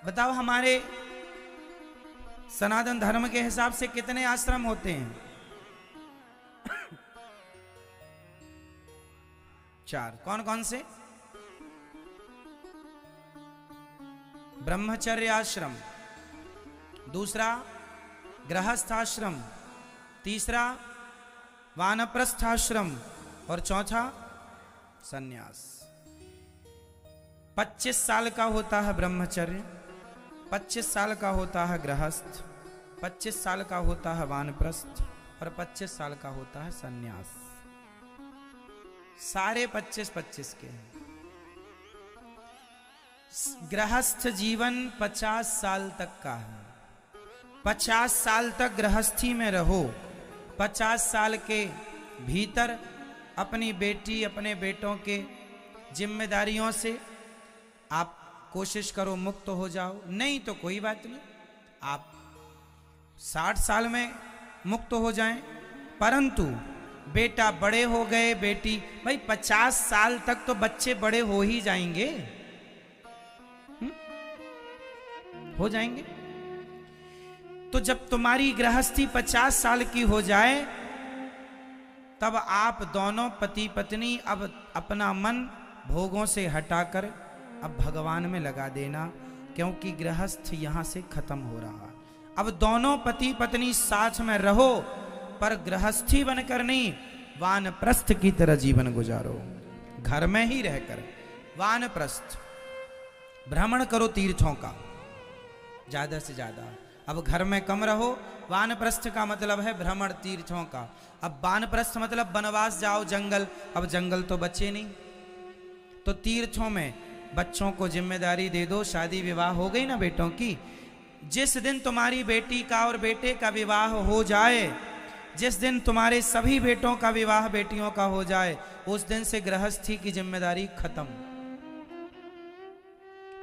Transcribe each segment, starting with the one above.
बताओ हमारे सनातन धर्म के हिसाब से कितने आश्रम होते हैं? 4। कौन कौन से? ब्रह्मचर्य आश्रम, दूसरा गृहस्थाश्रम, तीसरा वानप्रस्थाश्रम और चौथा सन्यास। 25 साल का होता है ब्रह्मचर्य, 25 साल का होता है गृहस्थ, 25 साल का होता है वानप्रस्थ और 25 साल का होता है सन्यास। सारे 25-25 के हैं। गृहस्थ जीवन 50 साल तक का है। 50 साल तक गृहस्थी में रहो। 50 साल के भीतर अपनी बेटी अपने बेटों के जिम्मेदारियों से आप कोशिश करो मुक्त हो जाओ, नहीं तो कोई बात नहीं, आप 60 साल में मुक्त हो जाएं। परंतु बेटा बड़े हो गए, बेटी, भाई 50 साल तक तो बच्चे बड़े हो ही जाएंगे, हो जाएंगे। तो जब तुम्हारी गृहस्थी 50 साल की हो जाए तब आप दोनों पति पत्नी अब अपना मन भोगों से हटाकर अब भगवान में लगा देना, क्योंकि गृहस्थ यहां से खत्म हो रहा। अब दोनों पति पत्नी साथ में रहो, पर गृहस्थी बनकर नहीं, वानप्रस्थ की तरह जीवन गुजारो। घर में ही रहकर वानप्रस्थ भ्रमण करो तीर्थों का ज्यादा से ज्यादा। अब घर में कम रहो। वानप्रस्थ का मतलब है भ्रमण तीर्थों का। अब वानप्रस्थ मतलब वनवास जाओ जंगल, अब जंगल तो बचे नहीं, तो तीर्थों में बच्चों को जिम्मेदारी दे दो। शादी विवाह हो गई ना बेटों की, जिस दिन तुम्हारी बेटी का और बेटे का विवाह हो जाए, जिस दिन तुम्हारे सभी बेटों का विवाह बेटियों का हो जाए, उस दिन से गृहस्थी की जिम्मेदारी खत्म।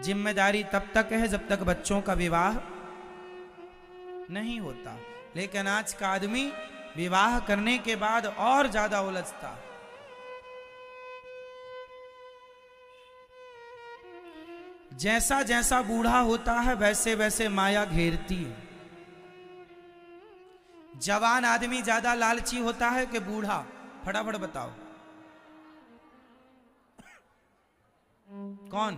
जिम्मेदारी तब तक है जब तक बच्चों का विवाह नहीं होता। लेकिन आज का आदमी विवाह करने के बाद और ज्यादा उलझता। जैसा जैसा बूढ़ा होता है वैसे वैसे माया घेरती है। जवान आदमी ज्यादा लालची होता है कि बूढ़ा? फटाफट बताओ कौन?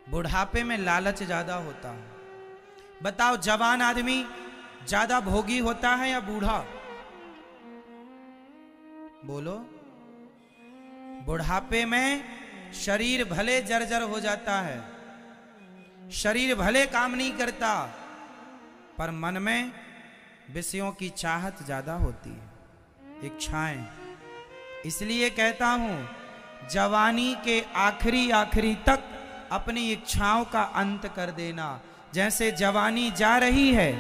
बुढ़ापे में लालच ज्यादा होता है। बताओ जवान आदमी ज्यादा भोगी होता है या बूढ़ा? बोलो। बुढ़ापे में शरीर भले जर्जर हो जाता है, शरीर भले काम नहीं करता, पर मन में विषयों की चाहत ज्यादा होती है, इच्छाएं। इसलिए कहता हूं जवानी के आखिरी तक अपनी इच्छाओं का अंत कर देना। जैसे जवानी जा रही है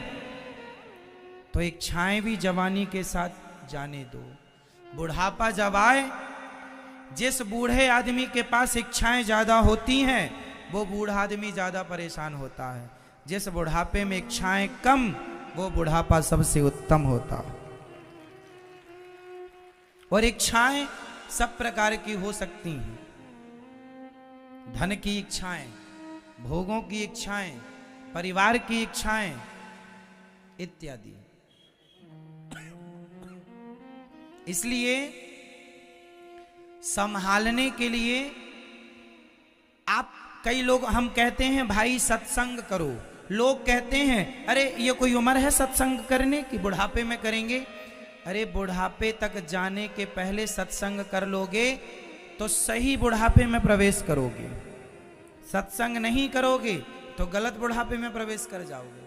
तो इच्छाएं भी जवानी के साथ जाने दो। बुढ़ापा जब आए, जिस बूढ़े आदमी के पास इच्छाएं ज्यादा होती हैं वो बूढ़ा आदमी ज्यादा परेशान होता है। जिस बुढ़ापे में इच्छाएं कम, वो बुढ़ापा सबसे उत्तम होता। और इच्छाएं सब प्रकार की हो सकती हैं। धन की इच्छाएं, भोगों की इच्छाएं, परिवार की इच्छाएं इत्यादि। इसलिए संभालने के लिए आप, कई लोग हम कहते हैं भाई सत्संग करो, लोग कहते हैं अरे ये कोई उम्र है सत्संग करने की, बुढ़ापे में करेंगे। अरे बुढ़ापे तक जाने के पहले सत्संग कर लोगे तो सही बुढ़ापे में प्रवेश करोगे। सत्संग नहीं करोगे तो गलत बुढ़ापे में प्रवेश कर जाओगे।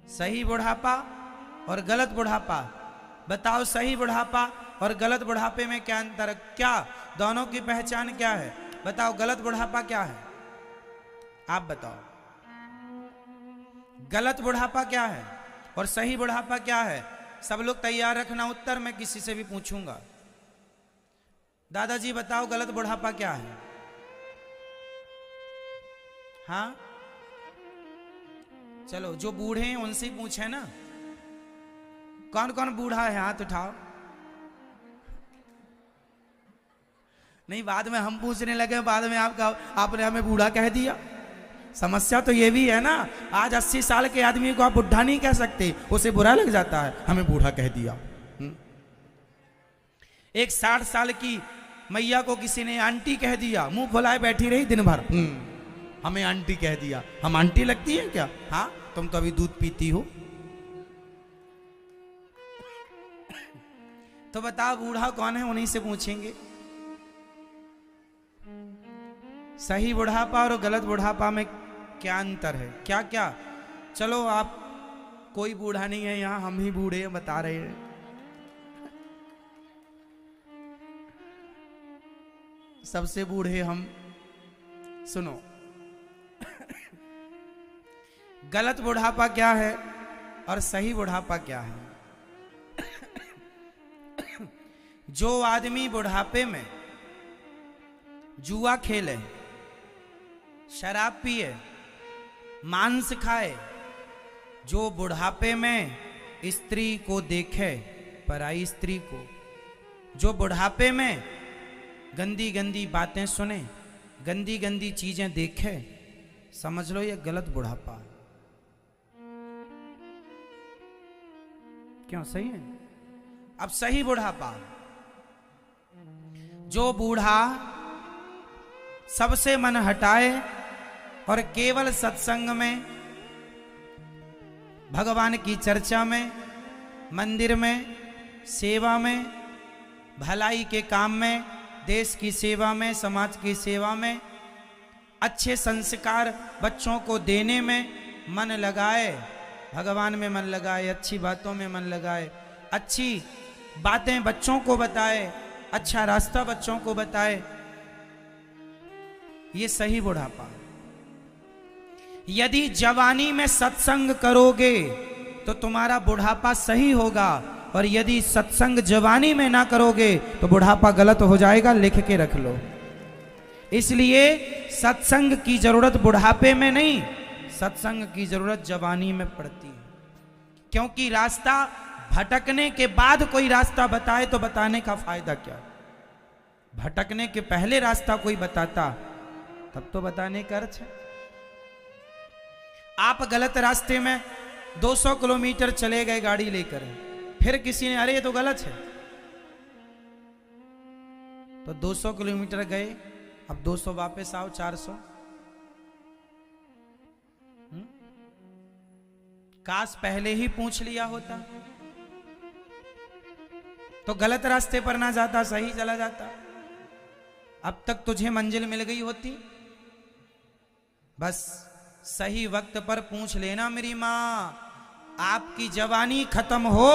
सही बुढ़ापा और गलत बुढ़ापा, बताओ सही बुढ़ापा और गलत बुढ़ापे में क्या अंतर है? क्या दोनों की पहचान क्या है? बताओ गलत बुढ़ापा क्या है? आप बताओ गलत बुढ़ापा क्या है और सही बुढ़ापा क्या है? सब लोग तैयार रखना उत्तर, मैं किसी से भी पूछूंगा। दादाजी बताओ गलत बुढ़ापा क्या है? हाँ चलो जो बूढ़े हैं उनसे पूछे ना। कौन कौन बूढ़ा है हाथ उठाओ। नहीं, बाद में हम पूछने लगे, बाद में आपने हमें बूढ़ा कह दिया। समस्या तो ये भी है ना, आज 80 साल के आदमी को आप बुढ़ा नहीं कह सकते, उसे बुरा लग जाता है, हमें बूढ़ा कह दिया। एक 60 साल की मैया को किसी ने आंटी कह दिया, मुंह फुलाए बैठी रही दिन भर, हमें आंटी कह दिया। हम आंटी लगती है क्या? हाँ, तुम तो अभी दूध पीती हो। तो बताओ बूढ़ा कौन है, उन्हीं से पूछेंगे। सही बुढ़ापा और गलत बुढ़ापा में क्या अंतर है? क्या क्या? चलो, आप कोई बूढ़ा नहीं है यहां, हम ही बूढ़े हैं, बता रहे हैं। सबसे बूढ़े हम। सुनो, गलत बुढ़ापा क्या है और सही बुढ़ापा क्या है? जो आदमी बुढ़ापे में जुआ खेले, शराब पिए, मांस खाए, जो बुढ़ापे में स्त्री को देखे, पराई स्त्री को, जो बुढ़ापे में गंदी गंदी बातें सुने, गंदी गंदी चीजें देखे, समझ लो ये गलत बुढ़ापा। क्यों? सही है। अब सही बुढ़ापा, जो बूढ़ा सबसे मन हटाए और केवल सत्संग में, भगवान की चर्चा में, मंदिर में, सेवा में, भलाई के काम में, देश की सेवा में, समाज की सेवा में, अच्छे संस्कार बच्चों को देने में मन लगाए, भगवान में मन लगाए, अच्छी बातों में मन लगाए, अच्छी बातें बच्चों को बताए, अच्छा रास्ता बच्चों को बताए, ये सही बुढ़ापा। यदि जवानी में सत्संग करोगे तो तुम्हारा बुढ़ापा सही होगा, और यदि सत्संग जवानी में ना करोगे तो बुढ़ापा गलत हो जाएगा, लिख के रख लो। इसलिए सत्संग की जरूरत बुढ़ापे में नहीं, सत्संग की जरूरत जवानी में पड़ती है। क्योंकि रास्ता भटकने के बाद कोई रास्ता बताए तो बताने का फायदा क्या? भटकने के पहले रास्ता कोई बताता तब तो बताने का अर्थ है। आप गलत रास्ते में 200 किलोमीटर चले गए गाड़ी लेकर, फिर किसी ने अरे ये तो गलत है, तो 200 किलोमीटर गए, अब 200 वापस आओ, 400। काश पहले ही पूछ लिया होता तो गलत रास्ते पर ना जाता, सही चला जाता। अब तक तुझे मंजिल मिल गई होती। बस सही वक्त पर पूछ लेना मेरी माँ, आपकी जवानी खत्म हो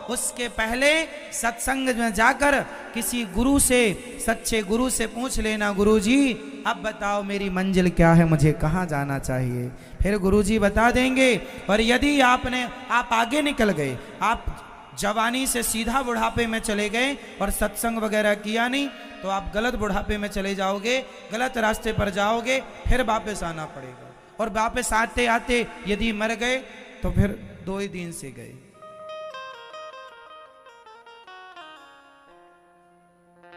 उसके पहले सत्संग में जाकर किसी गुरु से, सच्चे गुरु से पूछ लेना, गुरुजी अब बताओ मेरी मंजिल क्या है, मुझे कहाँ जाना चाहिए। फिर गुरुजी बता देंगे। और यदि आप आगे निकल गए, आप जवानी से सीधा बुढ़ापे में चले गए और सत्संग वगैरह किया नहीं, तो आप गलत बुढ़ापे में चले जाओगे, गलत रास्ते पर जाओगे, फिर वापस आना पड़ेगा। और वापस आते आते यदि मर गए तो फिर 2 ही दिन से गए।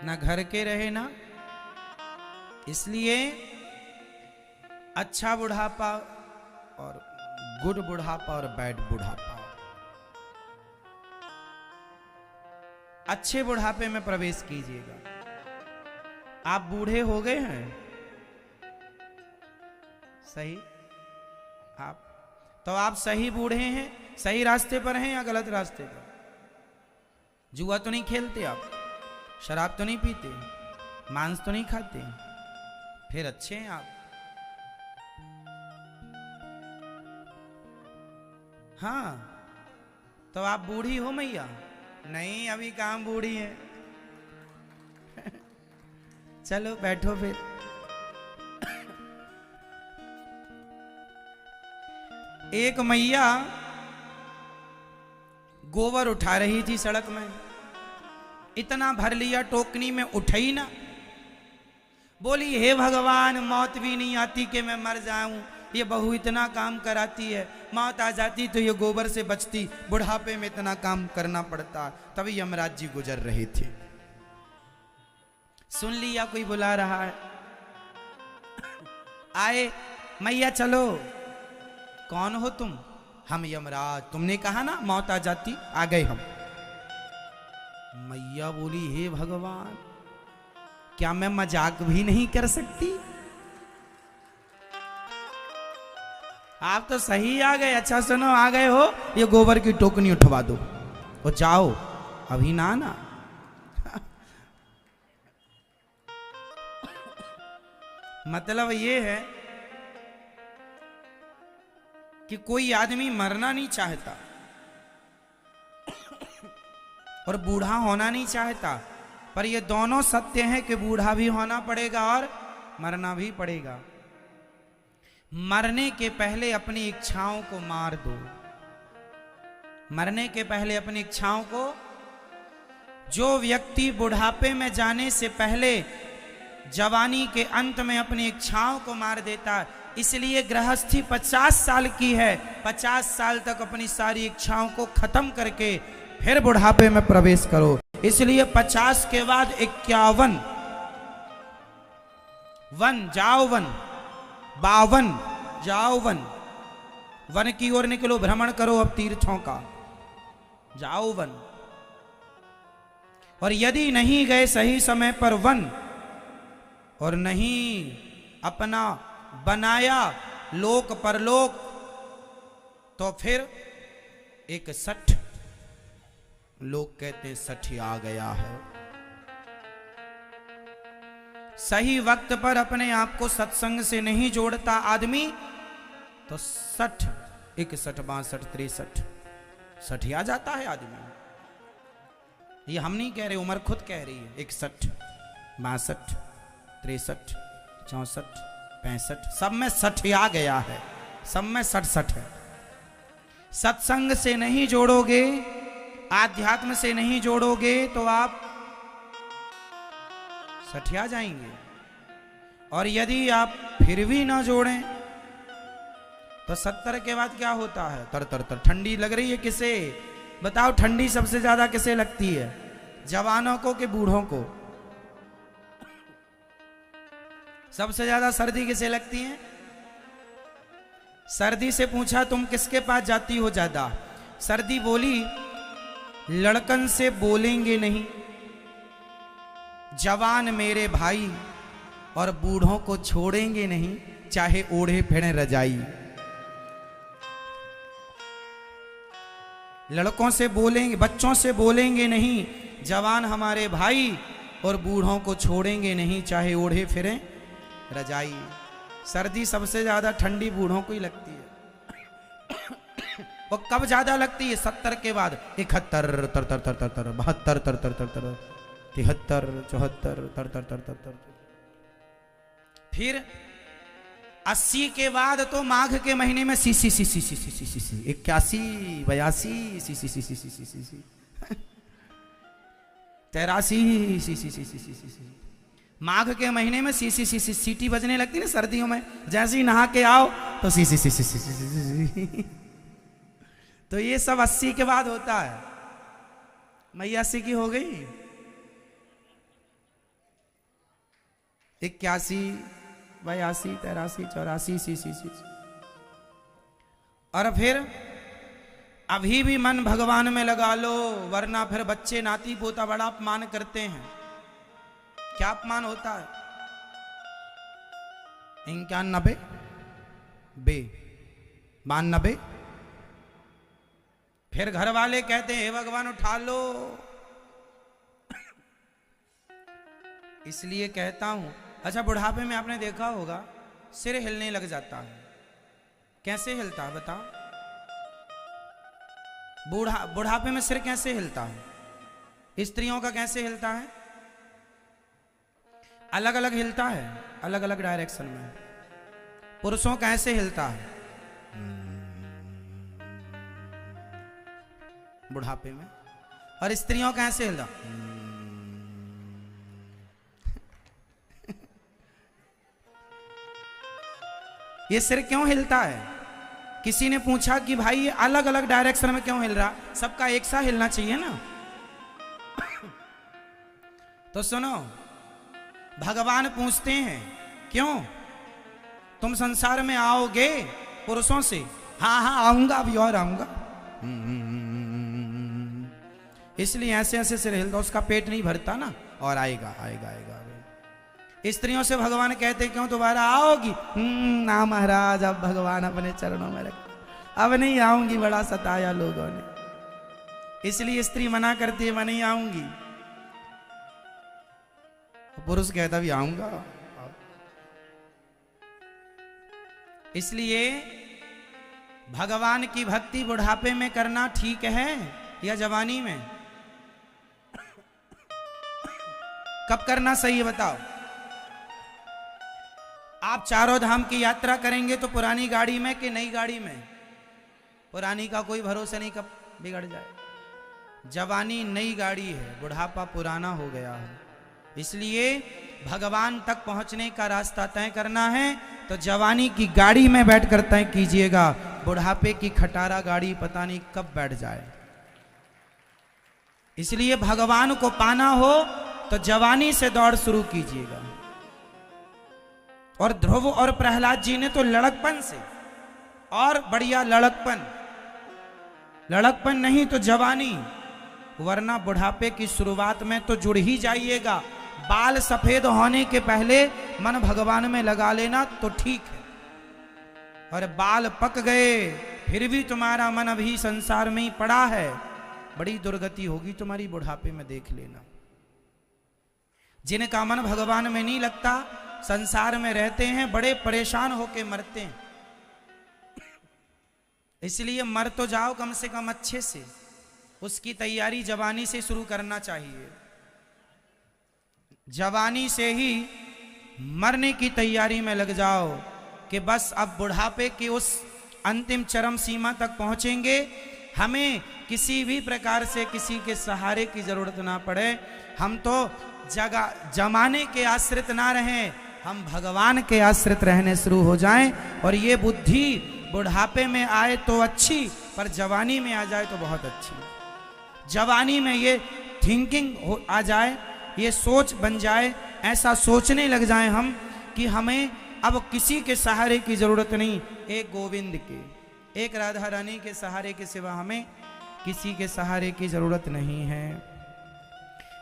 ना घर के रहे ना। इसलिए अच्छा बुढ़ापा और गुड बुढ़ापा और बैड बुढ़ापा। अच्छे बुढ़ापे में प्रवेश कीजिएगा। आप बूढ़े हो गए हैं, सही, तो आप सही बूढ़े हैं, सही रास्ते पर हैं या गलत रास्ते पर? जुआ तो नहीं खेलते आप, शराब तो नहीं पीते, मांस तो नहीं खाते, फिर अच्छे हैं आप। हाँ, तो आप बूढ़ी हो मैया? नहीं, अभी काम बूढ़ी है। चलो बैठो फिर। एक मैया गोबर उठा रही थी सड़क में, इतना भर लिया टोकनी में, उठाई ना। बोली हे भगवान, मौत भी नहीं आती कि मैं मर जाऊं, ये बहू इतना काम कराती है, मौत आ जाती तो ये गोबर से बचती, बुढ़ापे में इतना काम करना पड़ता। तभी यमराज जी गुजर रहे थे। सुन लिया कोई बुला रहा है, आए मैया चलो। कौन हो तुम? हम यमराज, तुमने कहा ना मौत आ जाती, आ गए हम। मैया बोली हे भगवान, क्या मैं मजाक भी नहीं कर सकती? आप तो सही आ गए। अच्छा सुनो, आ गए हो, ये गोबर की टोकनी उठवा दो और जाओ, अभी ना आना। मतलब ये है कि कोई आदमी मरना नहीं चाहता और बूढ़ा होना नहीं चाहता, पर ये दोनों सत्य हैं कि बूढ़ा भी होना पड़ेगा और मरना भी पड़ेगा। मरने के पहले अपनी इच्छाओं को मार दो। मरने के पहले अपनी इच्छाओं को, जो व्यक्ति बुढ़ापे में जाने से पहले जवानी के अंत में अपनी इच्छाओं को मार देता, इसलिए गृहस्थी 50 साल की है। 50 साल तक अपनी सारी इच्छाओं को खत्म करके फिर बुढ़ापे में प्रवेश करो। इसलिए 50 के बाद 51 वन जाओ, वन 52 जाओ, वन की ओर निकलो, भ्रमण करो अब तीर्थों का, जाओ वन। और यदि नहीं गए सही समय पर वन और नहीं अपना बनाया लोक परलोक, तो फिर एक 60, लोग कहते हैं 60 आ गया है। सही वक्त पर अपने आप को सत्संग से नहीं जोड़ता आदमी, तो 60, 61, 62, 63, 60 आ जाता है आदमी। ये हम नहीं कह रहे, उम्र खुद कह रही है। 61, 62, 63, 64, 65, सब में 60 आ गया है, सब में 60 है। सत्संग से नहीं जोड़ोगे, आध्यात्म से नहीं जोड़ोगे, तो आप 60 आ जाएंगे। और यदि आप फिर भी ना जोड़ें, तो 70 के बाद क्या होता है? तर तर तर ठंडी लग रही है किसे? बताओ, ठंडी सबसे ज्यादा किसे लगती है? जवानों को कि बूढ़ों को? सबसे ज्यादा सर्दी किसे लगती है? सर्दी से पूछा तुम किसके पास जाती हो ज्यादा? सर्दी बोली लड़कन से बोलेंगे नहीं, जवान मेरे भाई, और बूढ़ों को छोड़ेंगे नहीं, चाहे ओढ़े फिरे रजाई। लड़कों से बोलेंगे, बच्चों से बोलेंगे नहीं, जवान हमारे भाई, और बूढ़ों को छोड़ेंगे नहीं, चाहे ओढ़े फिरे रजाई। सर्दी सबसे ज्यादा ठंडी बूढ़ों को ही लगती है। वो कब ज्यादा लगती है? 70 के बाद 71, तर तर तर तर तर, 72, तर तर तर तर, 73, 74, तर तर तर तर तर। फिर 80 के बाद तो माघ के महीने में सी सी सी सी सी सी सी सी सी, 81, 82, सी सी सी सी सी सी सी सी, 83, सी सी सी सी सी सी। माघ के महीने में सी सी सी सी सीटी बजने लगती ना सर्दियों में, जैसे ही नहा के आओ तो सी सी सी सी सी सी। तो ये सब 80 के बाद होता है। मैया 80 की हो गई, 81, 82, 83, 84, सी सी सी। और फिर अभी भी मन भगवान में लगा लो, वरना फिर बच्चे नाती पोता बड़ा अपमान करते हैं। क्या अपमान होता है? 91 बे 92। फिर घर वाले कहते हैं हे भगवान उठा लो। इसलिए कहता हूं, अच्छा बुढ़ापे में आपने देखा होगा सिर हिलने लग जाता है। कैसे हिलता है बताओ? बुढ़ापे में सिर कैसे हिलता है? स्त्रियों का कैसे हिलता है? अलग अलग हिलता है, अलग अलग डायरेक्शन में। पुरुषों का ऐसे हिलता है बुढ़ापे में, और स्त्रियों का ऐसे हिलता। ये सिर क्यों हिलता है? किसी ने पूछा कि भाई ये अलग अलग डायरेक्शन में क्यों हिल रहा? सबका एक सा हिलना चाहिए ना। तो सुनो, भगवान पूछते हैं क्यों तुम संसार में आओगे पुरुषों से? हाँ हाँ आऊंगा, अभी और आऊंगा। इसलिए ऐसे ऐसे सिर हिलता, उसका पेट नहीं भरता ना, और आएगा आएगा आएगा। स्त्रियों से भगवान कहते क्यों दोबारा आओगी? ना महाराज, अब भगवान अपने चरणों में रख, अब नहीं आऊंगी, बड़ा सताया लोगों ने, इसलिए स्त्री मना करती है मैं नहीं आऊंगी। पुरुष कहता भी आऊंगा। इसलिए भगवान की भक्ति बुढ़ापे में करना ठीक है या जवानी में? कब करना सही है बताओ? आप चारों धाम की यात्रा करेंगे तो पुरानी गाड़ी में कि नई गाड़ी में? पुरानी का कोई भरोसा नहीं कब बिगड़ जाए। जवानी नई गाड़ी है, बुढ़ापा पुराना हो गया है। इसलिए भगवान तक पहुंचने का रास्ता तय करना है तो जवानी की गाड़ी में बैठकर तय कीजिएगा, बुढ़ापे की खटारा गाड़ी पता नहीं कब बैठ जाए। इसलिए भगवान को पाना हो तो जवानी से दौड़ शुरू कीजिएगा। और ध्रुव और प्रहलाद जी ने तो लड़कपन से, और बढ़िया लड़कपन नहीं तो जवानी, वरना बुढ़ापे की शुरुआत में तो जुड़ ही जाइएगा। बाल सफेद होने के पहले मन भगवान में लगा लेना तो ठीक है, और बाल पक गए फिर भी तुम्हारा मन अभी संसार में ही पड़ा है, बड़ी दुर्गति होगी तुम्हारी बुढ़ापे में, देख लेना। जिनका मन भगवान में नहीं लगता, संसार में रहते हैं, बड़े परेशान होके मरते हैं। इसलिए मर तो जाओ कम से कम अच्छे से, उसकी तैयारी जवानी से शुरू करना चाहिए। जवानी से ही मरने की तैयारी में लग जाओ कि बस अब बुढ़ापे की उस अंतिम चरम सीमा तक पहुंचेंगे, हमें किसी भी प्रकार से किसी के सहारे की जरूरत ना पड़े, हम तो जमाने के आश्रित ना रहें, हम भगवान के आश्रित रहने शुरू हो जाएं। और ये बुद्धि बुढ़ापे में आए तो अच्छी, पर जवानी में आ जाए तो बहुत अच्छी। जवानी में ये थिंकिंग आ जाए, ये सोच बन जाए, ऐसा सोचने लग जाए हम कि हमें अब किसी के सहारे की जरूरत नहीं, एक गोविंद के, एक राधा रानी के सहारे के सिवा हमें किसी के सहारे की जरूरत नहीं है।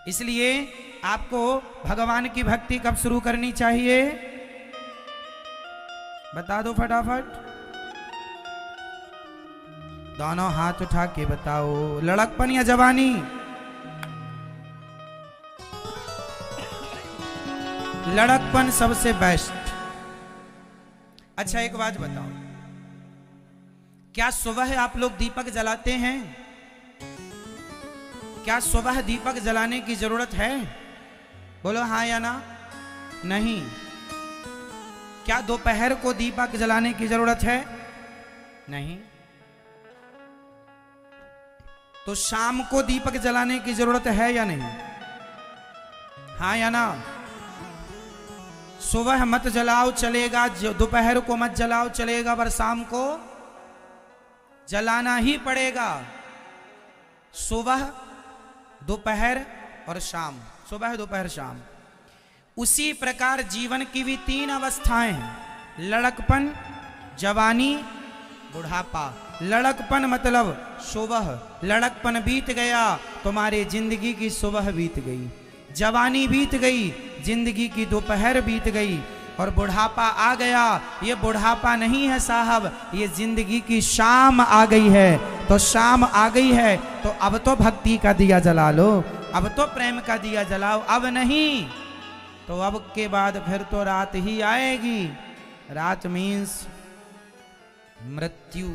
इसलिए आपको भगवान की भक्ति कब शुरू करनी चाहिए? बता दो फटाफट, दोनों हाथ उठा के बताओ, लड़कपन या जवानी? लड़कपन सबसे बेस्ट। अच्छा एक बात बताओ, क्या सुबह आप लोग दीपक जलाते हैं? क्या सुबह दीपक जलाने की जरूरत है? बोलो हाँ या ना। नहीं। क्या दोपहर को दीपक जलाने की जरूरत है? नहीं। तो शाम को दीपक जलाने की जरूरत है या नहीं? हाँ या ना। सुबह मत जलाओ चलेगा, दोपहर को मत जलाओ चलेगा, पर शाम को जलाना ही पड़ेगा। सुबह दोपहर और शाम, सुबह दोपहर शाम। उसी प्रकार जीवन की भी तीन अवस्थाएं हैं, लड़कपन, जवानी, बुढ़ापा। लड़कपन मतलब सुबह, लड़कपन बीत गया तुम्हारे जिंदगी की सुबह बीत गई, जवानी बीत गई जिंदगी की दोपहर बीत गई, और बुढ़ापा आ गया। ये बुढ़ापा नहीं है साहब, ये जिंदगी की शाम आ गई है। तो शाम आ गई है तो अब तो भक्ति का दिया जला लो, अब तो प्रेम का दिया जलाओ। अब नहीं तो अब के बाद फिर तो रात ही आएगी। रात मीन्स मृत्यु।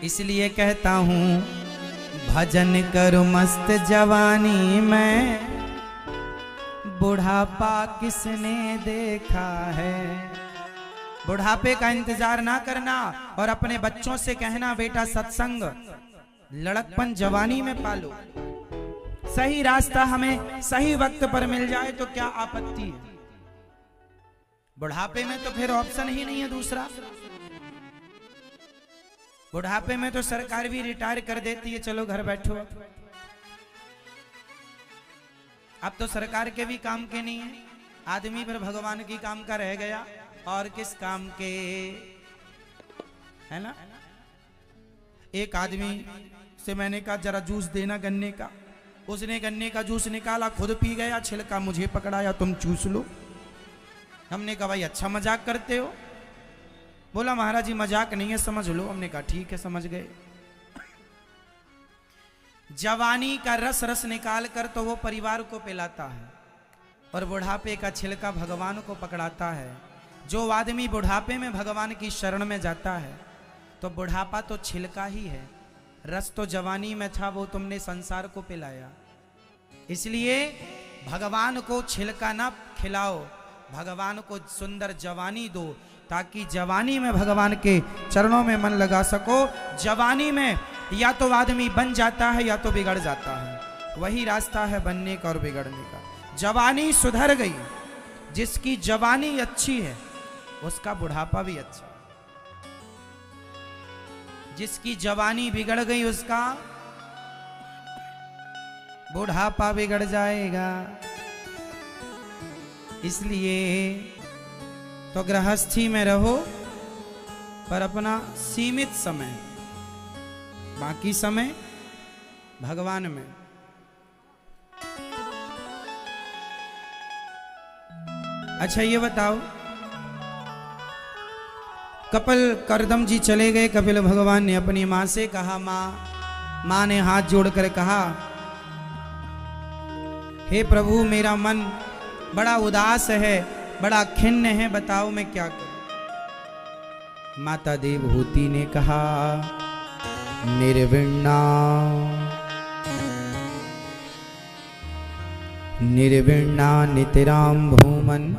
इसलिए कहता हूं भजन करो मस्त जवानी में, बुढ़ापा किसने देखा है। बुढ़ापे का इंतजार ना करना, और अपने बच्चों से कहना बेटा सत्संग लड़कपन जवानी में पालो। सही रास्ता हमें सही वक्त पर मिल जाए तो क्या आपत्ति है। बुढ़ापे में तो फिर ऑप्शन ही नहीं है दूसरा। बुढ़ापे में तो सरकार भी रिटायर कर देती है, चलो घर बैठो। अब तो सरकार के भी काम के नहीं है, आदमी पर भगवान की काम का रह गया, और किस काम के, है ना। एक आदमी से मैंने कहा जरा जूस देना गन्ने का, उसने गन्ने का जूस निकाला, खुद पी गया, छिलका मुझे पकड़ाया, तुम चूस लो। हमने कहा भाई अच्छा मजाक करते हो। बोला महाराज जी मजाक नहीं है, समझ लो। हमने कहा ठीक है, समझ गए। जवानी का रस रस निकाल कर तो वो परिवार को पिलाता है, और बुढ़ापे का छिलका भगवान को पकड़ाता है। जो आदमी बुढ़ापे में भगवान की शरण में जाता है, तो बुढ़ापा तो छिलका ही है, रस तो जवानी में था, वो तुमने संसार को पिलाया। इसलिए भगवान को छिलका ना खिलाओ, भगवान को सुंदर जवानी दो, ताकि जवानी में भगवान के चरणों में मन लगा सको। जवानी में या तो आदमी बन जाता है या तो बिगड़ जाता है, वही रास्ता है बनने का और बिगड़ने का। जवानी सुधर गई, जिसकी जवानी अच्छी है उसका बुढ़ापा भी अच्छा है। जिसकी जवानी बिगड़ गई उसका बुढ़ापा बिगड़ जाएगा। इसलिए तो गृहस्थी में रहो, पर अपना सीमित समय, बाकी समय भगवान में। अच्छा ये बताओ, कपिल करदम जी चले गए, कपिल भगवान ने अपनी मां से कहा, मां ने हाथ जोड़कर कहा, हे प्रभु मेरा मन बड़ा उदास है, बड़ा खिन्न है, बताओ मैं क्या करूं। माता देवहूति ने कहा, निर्विण्णा निर्विण्णा नितरां भूमन्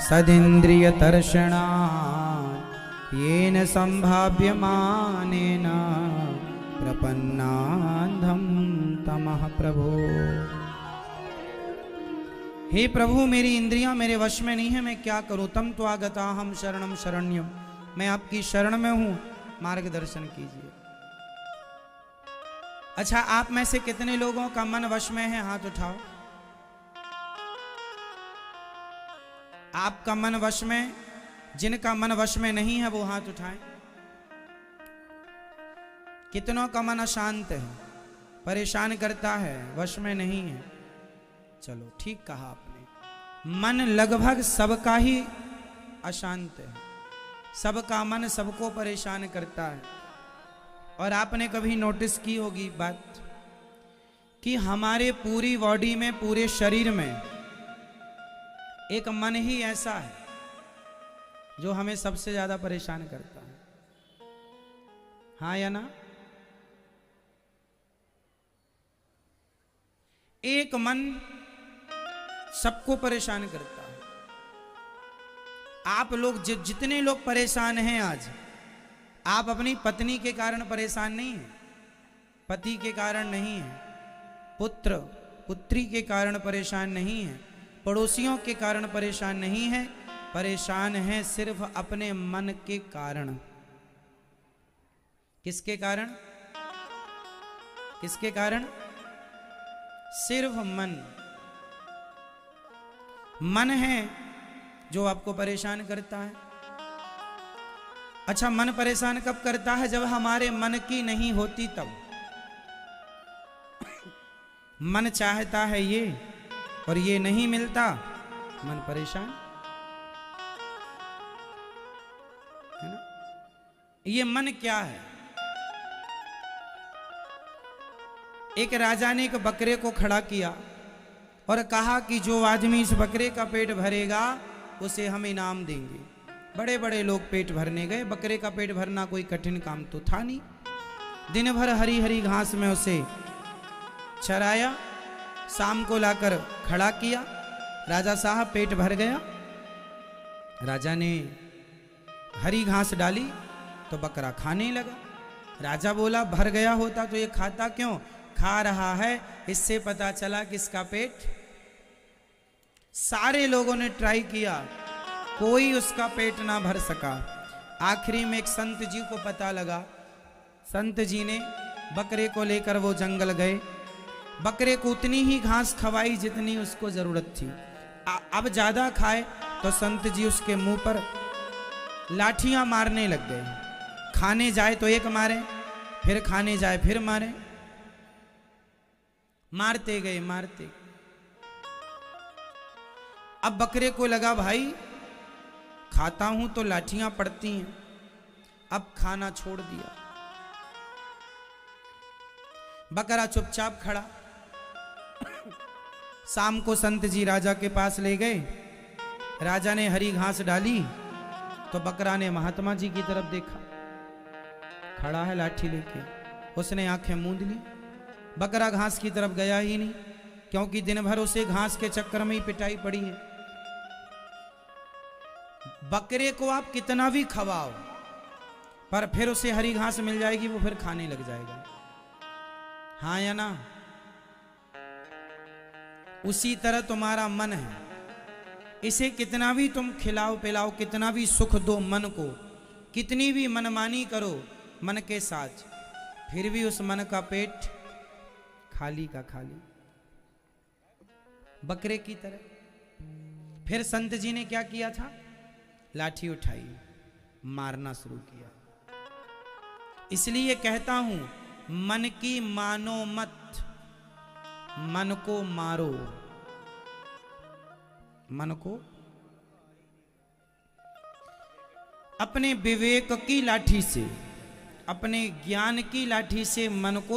सदिन्द्रिय तर्षणा येन संभाव्यमानेन प्रपन्नान्धं तमः प्रभो। हे प्रभु मेरी इंद्रियां मेरे वश में नहीं है, मैं क्या करूं। तम तो आगता हम शरणम शरण्यम, मैं आपकी शरण में हूं, मार्गदर्शन कीजिए। अच्छा आप में से कितने लोगों का मन वश में है, हाथ उठाओ। आपका मन वश में, जिनका मन वश में नहीं है वो हाथ उठाएं। कितनों का मन अशांत है, परेशान करता है, वश में नहीं है। चलो ठीक कहा आपने, मन लगभग सबका ही अशांत है, सबका मन सबको परेशान करता है। और आपने कभी नोटिस की होगी बात कि हमारे पूरी बॉडी में, पूरे शरीर में एक मन ही ऐसा है जो हमें सबसे ज्यादा परेशान करता है, हाँ या ना। एक मन सबको परेशान करता है। आप लोग जितने लोग परेशान हैं आज, आप अपनी पत्नी के कारण परेशान नहीं हैं, पति के कारण नहीं है, पुत्र पुत्री के कारण परेशान नहीं है, पड़ोसियों के कारण परेशान नहीं है, परेशान है सिर्फ अपने मन के कारण। किसके कारण? किसके कारण? सिर्फ मन। मन है जो आपको परेशान करता है। अच्छा मन परेशान कब करता है? जब हमारे मन की नहीं होती तब। मन चाहता है ये और ये नहीं मिलता, मन परेशान है ना। ये मन क्या है? एक राजा ने एक बकरे को खड़ा किया और कहा कि जो आदमी इस बकरे का पेट भरेगा उसे हम इनाम देंगे। बड़े बड़े लोग पेट भरने गए। बकरे का पेट भरना कोई कठिन काम तो था नहीं। दिन भर हरी हरी घास में उसे चराया, शाम को लाकर खड़ा किया। राजा साहब पेट भर गया। राजा ने हरी घास डाली तो बकरा खाने लगा। राजा बोला भर गया होता तो ये खाता क्यों? खा रहा है, इससे पता चला कि इसका पेट। सारे लोगों ने ट्राई किया, कोई उसका पेट ना भर सका। आखिरी में एक संत जी को पता लगा। संत जी ने बकरे को लेकर वो जंगल गए। बकरे को उतनी ही घास खवाई जितनी उसको जरूरत थी। अब ज्यादा खाए तो संत जी उसके मुंह पर लाठियां मारने लग गए। खाने जाए तो एक मारे, फिर खाने जाए फिर मारे, मारते गए मारते। अब बकरे को लगा भाई खाता हूं तो लाठियां पड़ती हैं, अब खाना छोड़ दिया। बकरा चुपचाप खड़ा। शाम को संत जी राजा के पास ले गए। राजा ने हरी घास डाली तो बकरा ने महात्मा जी की तरफ देखा, खड़ा है लाठी लेके। उसने आंखें मूंद ली। बकरा घास की तरफ गया ही नहीं, क्योंकि दिन भर उसे घास के चक्कर में ही पिटाई पड़ी है। बकरे को आप कितना भी खवाओ, पर फिर उसे हरी घास मिल जाएगी, वो फिर खाने लग जाएगा। हाँ या ना? उसी तरह तुम्हारा मन है, इसे कितना भी तुम खिलाओ पिलाओ, कितना भी सुख दो मन को, कितनी भी मनमानी करो मन के साथ, फिर भी उस मन का पेट खाली का खाली, बकरे की तरह। फिर संत जी ने क्या किया था? लाठी उठाई, मारना शुरू किया। इसलिए कहता हूं मन की मानो मत, मन को मारो। मन को अपने विवेक की लाठी से, अपने ज्ञान की लाठी से मन को